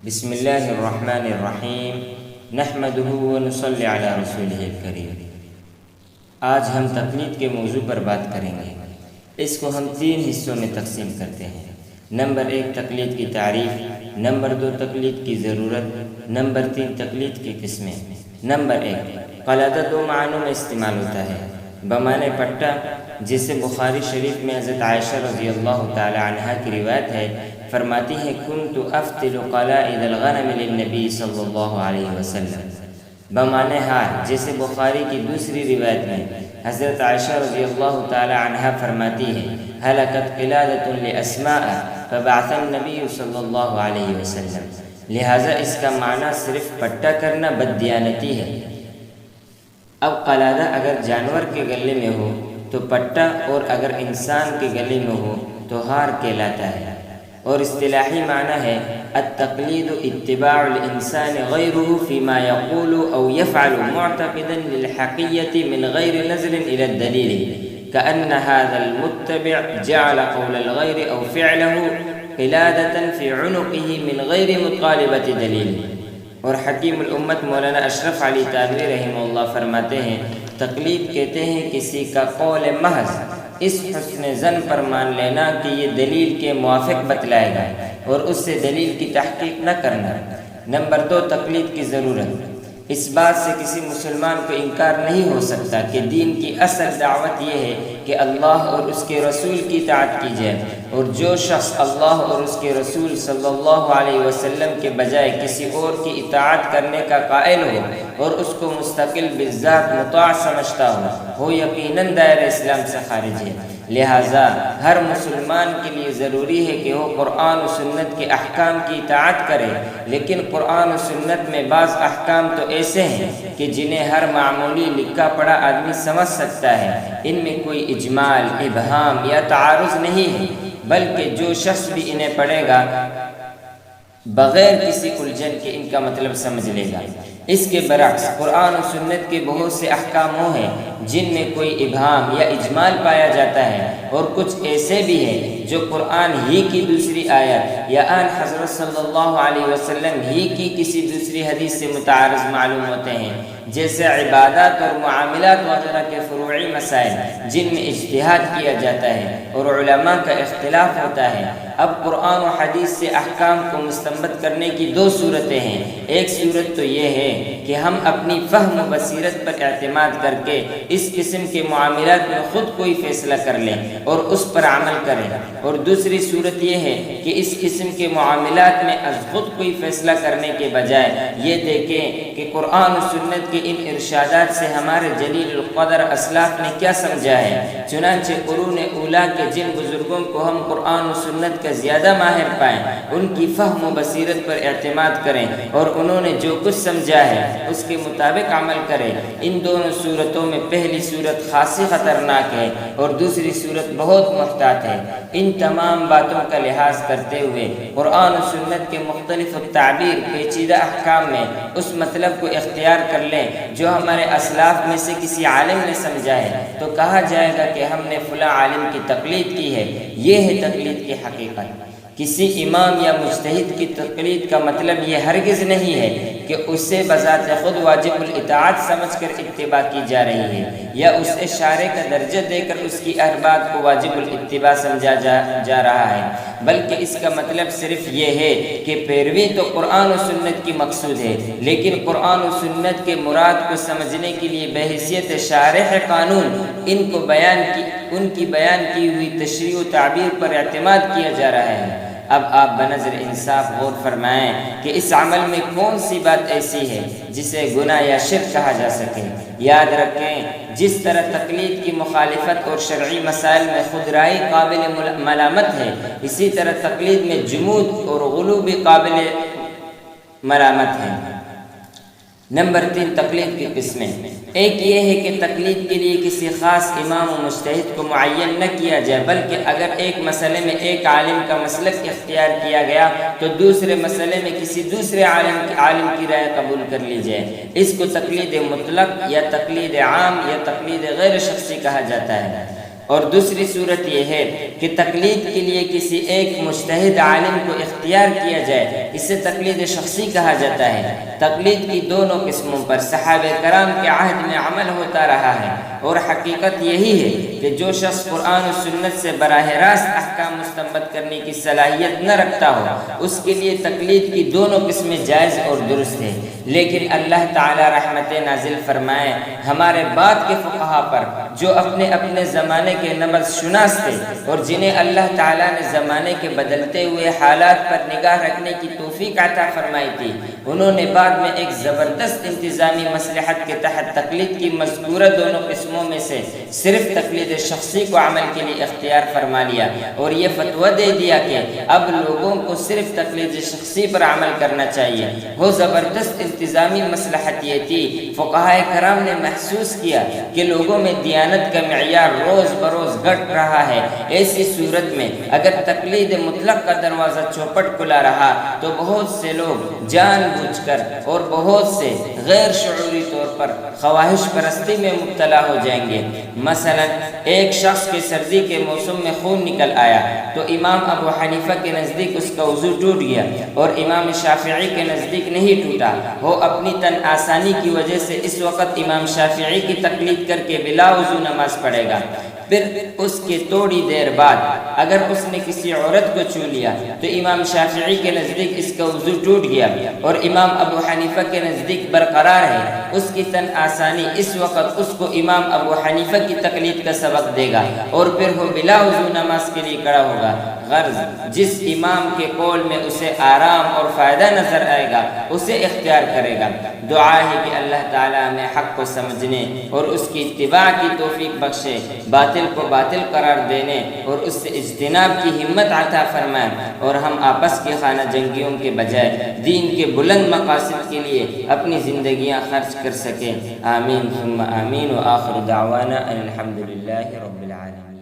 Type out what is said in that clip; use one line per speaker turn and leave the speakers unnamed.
بسم اللہ الرحمن الرحیم نحمدہ ونصلی علی رسولہ الکریم۔ آج ہم تقلید کے موضوع پر بات کریں گے۔ اس کو ہم 3 حصوں میں تقسیم کرتے ہیں۔ نمبر 1 تقلید کی تعریف، نمبر 2 تقلید کی ضرورت، نمبر 3 تقلید کی قسمیں۔ نمبر 1 قلادہ 2 معنوں میں استعمال ہوتا ہے۔ بمعنی پٹا، جسے بخاری شریف میں حضرت عائشہ رضی اللہ تعالی عنہا کی روایت ہے، فرماتی ہے کنت افتل قلائد الغنم للنبی صلی اللہ علیہ وسلم۔ بمعنی ہار، جیسے بخاری کی دوسری روایت میں حضرت عائشہ رضی اللہ تعالی عنہا فرماتی ہے ہلکت قلادۃ لاسماء فبعث النبی صلی اللہ علیہ وسلم۔ لہٰذا اس کا معنی صرف پٹا کرنا بددیانتی ہے۔ اب قلادہ اگر جانور کے گلے میں ہو تو پٹا، اور اگر انسان کے گلے میں ہو تو ہار کہلاتا ہے۔ اور اصطلاحی معنی ہے التقلید اتباع الانسان غیره فيما يقول او يفعل معتقدا للحقیة من غیر نظر الى الدلیل كأن هذا المتبع جعل قول الغیر او فعله قلادة في عنقه من غیر مطالبة دلیل۔ اور حکیم الامت مولانا اشرف علی تانوی رحمہ اللہ فرماتے ہیں تقلید کہتے ہیں کسی کا قول محض اس حسن زن پر مان لینا کہ یہ دلیل کے موافق بتلائے گا اور اس سے دلیل کی تحقیق نہ کرنا۔ نمبر 2 تقلید کی ضرورت۔ اس بات سے کسی مسلمان کو انکار نہیں ہو سکتا کہ دین کی اصل دعوت یہ ہے کہ اللہ اور اس کے رسول کی اطاعت کی جائے، اور جو شخص اللہ اور اس کے رسول صلی اللہ علیہ وسلم کے بجائے کسی اور کی اطاعت کرنے کا قائل ہو اور اس کو مستقل بالذات مطاع سمجھتا ہو یقیناً دائرہ اسلام سے خارج ہے۔ لہٰذا ہر مسلمان کے لیے ضروری ہے کہ وہ قرآن و سنت کے احکام کی اطاعت کرے، لیکن قرآن و سنت میں بعض احکام تو ایسے ہیں کہ جنہیں ہر معمولی لکھا پڑھا آدمی سمجھ سکتا ہے۔ ان میں کوئی اجمال، ابہام یا تعارض نہیں ہے، بلکہ جو شخص بھی انہیں پڑھے گا بغیر کسی الجھن کے ان کا مطلب سمجھ لے گا۔ اس کے برعکس قرآن و سنت کے بہت سے احکام وہ ہیں جن میں کوئی ابہام یا اجمال پایا جاتا ہے، اور کچھ ایسے بھی ہیں جو قرآن ہی کی دوسری آیت یا آن حضرت صلی اللہ علیہ وسلم ہی کی کسی دوسری حدیث سے متعارض معلوم ہوتے ہیں، جیسے عبادات اور معاملات وغیرہ کے فروعی مسائل جن میں اجتہاد کیا جاتا ہے اور علماء کا اختلاف ہوتا ہے۔ اب قرآن و حدیث سے احکام کو مستنبط کرنے کی 2 صورتیں ہیں۔ ایک صورت تو یہ ہے کہ ہم اپنی فہم و بصیرت پر اعتماد کر کے اس قسم کے معاملات میں خود کوئی فیصلہ کر لیں اور اس پر عمل کریں، اور دوسری صورت یہ ہے کہ اس قسم کے معاملات میں از خود کوئی فیصلہ کرنے کے بجائے یہ دیکھیں کہ قرآن و سنت کے ان ارشادات سے ہمارے جلیل القدر اسلاف نے کیا سمجھا ہے۔ چنانچہ قرون اولیٰ کے جن بزرگوں کو ہم قرآن و سنت کا زیادہ ماہر پائیں، ان کی فہم و بصیرت پر اعتماد کریں اور انہوں نے جو کچھ سمجھا ہے اس کے مطابق عمل کریں۔ ان دونوں صورتوں میں پہلی صورت خاصی خطرناک ہے اور دوسری صورت بہت محتاط ہے۔ ان تمام باتوں کا لحاظ کرتے ہوئے قرآن و سنت کے مختلف تعبیر پیچیدہ احکام میں اس مطلب کو اختیار کر لیں جو ہمارے اسلاف میں سے کسی عالم نے سمجھا ہے تو کہا جائے گا کہ ہم نے فلاں عالم کی تقلید کی ہے۔ یہ ہے تقلید کی حقیقت۔ کسی امام یا مجتہد کی تقلید کا مطلب یہ ہرگز نہیں ہے کہ اسے بذات خود واجب الاطاعت سمجھ کر اتباع کی جا رہی ہے، یا اسے شارع کا درجہ دے کر اس کی ہر بات کو واجب الاتباع سمجھا جا رہا ہے، بلکہ اس کا مطلب صرف یہ ہے کہ پیروی تو قرآن و سنت کی مقصود ہے، لیکن قرآن و سنت کے مراد کو سمجھنے کے لیے بحیثیت شارح قانون ان کی بیان کی ہوئی تشریح و تعبیر پر اعتماد کیا جا رہا ہے۔ اب آپ بنظر انصاف غور فرمائیں کہ اس عمل میں کون سی بات ایسی ہے جسے گناہ یا شرک کہا جا سکے۔ یاد رکھیں جس طرح تقلید کی مخالفت اور شرعی مسائل میں خودرائی قابل ملامت ہے، اسی طرح تقلید میں جمود اور غلو بھی قابل ملامت ہے۔ نمبر 3 تقلید کی قسمیں۔ ایک یہ ہے کہ تقلید کے لیے کسی خاص امام و مجتہد کو معین نہ کیا جائے، بلکہ اگر ایک مسئلے میں ایک عالم کا مسلک اختیار کیا گیا تو دوسرے مسئلے میں کسی دوسرے عالم کی رائے قبول کر لی جائے۔ اس کو تقلید مطلق یا تقلید عام یا تقلید غیر شخصی کہا جاتا ہے۔ اور دوسری صورت یہ ہے کہ تقلید کے لیے کسی ایک مجتہد عالم کو اختیار کیا جائے، اسے تقلید شخصی کہا جاتا ہے۔ تقلید کی دونوں قسموں پر صحابہ کرام کے عہد میں عمل ہوتا رہا ہے، اور حقیقت یہی ہے کہ جو شخص قرآن و سنت سے براہ راست احکام مستنبط کرنے کی صلاحیت نہ رکھتا ہو، اس کے لیے تقلید کی دونوں قسمیں جائز اور درست ہیں۔ لیکن اللہ تعالی رحمت نازل فرمائے ہمارے بعد کے فقہا پر، جو اپنے اپنے زمانے کے نبض شناس تھے اور جنہیں اللہ تعالیٰ نے زمانے کے بدلتے ہوئے حالات پر نگاہ رکھنے کی توفیق عطا فرمائی تھی، انہوں نے بعد میں ایک زبردست انتظامی مصلحت کے تحت تقلید کی مذکورہ دونوں قسموں میں سے صرف تقلید شخصی کو عمل کے لیے اختیار فرما لیا، اور یہ فتویٰ دے دیا کہ اب لوگوں کو صرف تقلید شخصی پر عمل کرنا چاہیے۔ وہ زبردست انتظامی مصلحت یہ تھی، فقہائے کرام نے محسوس کیا کہ لوگوں میں دیانت کا معیار روز بروز گھٹ رہا ہے۔ ایسی صورت میں اگر تقلید مطلق کا دروازہ چوپٹ کھلا رہا تو بہت سے لوگ جان بوجھ کر اور بہت سے غیر شعوری طور پر خواہش پرستی میں مبتلا ہو جائیں گے۔ مثلا ایک شخص کے سردی کے موسم میں خون نکل آیا تو امام ابو حنیفہ کے نزدیک اس کا وضو ٹوٹ گیا، اور امام شافعی کے نزدیک نہیں ٹوٹا۔ وہ اپنی تن آسانی کی وجہ سے اس وقت امام شافعی کی تقلید کر کے بلا وضو نماز پڑھے گا۔ پھر اس کے تھوڑی دیر بعد اگر اس نے کسی عورت کو چھو لیا تو امام شافعی کے نزدیک اس کا وضو ٹوٹ گیا، اور امام ابو حنیفہ کے نزدیک برقرار ہے۔ اس کی تن آسانی اس وقت اس کو امام ابو حنیفہ کی تقلید کا سبق دے گا، اور پھر وہ بلا وضو نماز کے لیے کھڑا ہوگا۔ غرض جس امام کے قول میں اسے آرام اور فائدہ نظر آئے گا اسے اختیار کرے گا۔ دعا ہے کہ اللہ تعالیٰ ہمیں حق کو سمجھنے اور اس کی اتباع کی توفیق بخشے، باطل کو باطل قرار دینے اور اس سے اجتناب کی ہمت عطا فرمائے، اور ہم آپس کے خانہ جنگیوں کے بجائے دین کے بلند مقاصد کے لیے اپنی زندگیاں خرچ کر سکیں۔ آمین ثم آمین، وآخر دعوانا ان الحمد للہ رب العالمین۔